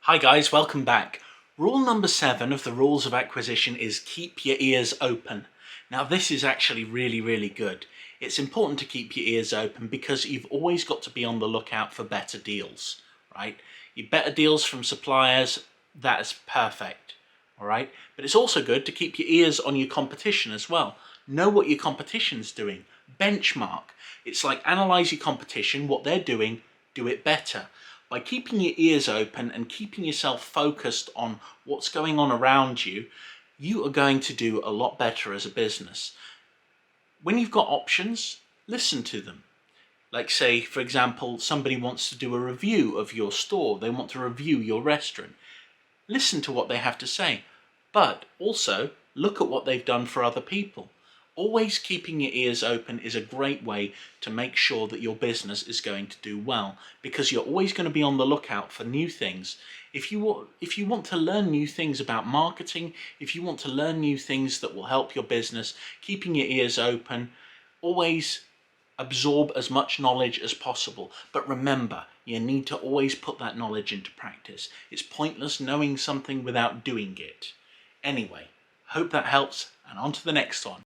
Hi guys, welcome back. Rule number 7 of the rules of acquisition is keep your ears open. Now this is actually really good. It's important to keep your ears open because you've always got to be on the lookout for better deals, right? Your better deals from suppliers, that is perfect, all right? But it's also good to keep your ears on your competition as well. Know what your competition's doing. Benchmark. It's like analyze your competition, what they're doing, do it better. By keeping your ears open and keeping yourself focused on what's going on around you, you are going to do a lot better as a business. When you've got options, listen to them. Like say, for example, somebody wants to do a review of your store. They want to review your restaurant. Listen to what they have to say, but also look at what they've done for other people. Always keeping your ears open is a great way to make sure that your business is going to do well, because you're always going to be on the lookout for new things. If you want to learn new things about marketing, if you want to learn new things that will help your business, keeping your ears open, always absorb as much knowledge as possible. But remember, you need to always put that knowledge into practice. It's pointless knowing something without doing it. Anyway, hope that helps, and on to the next one.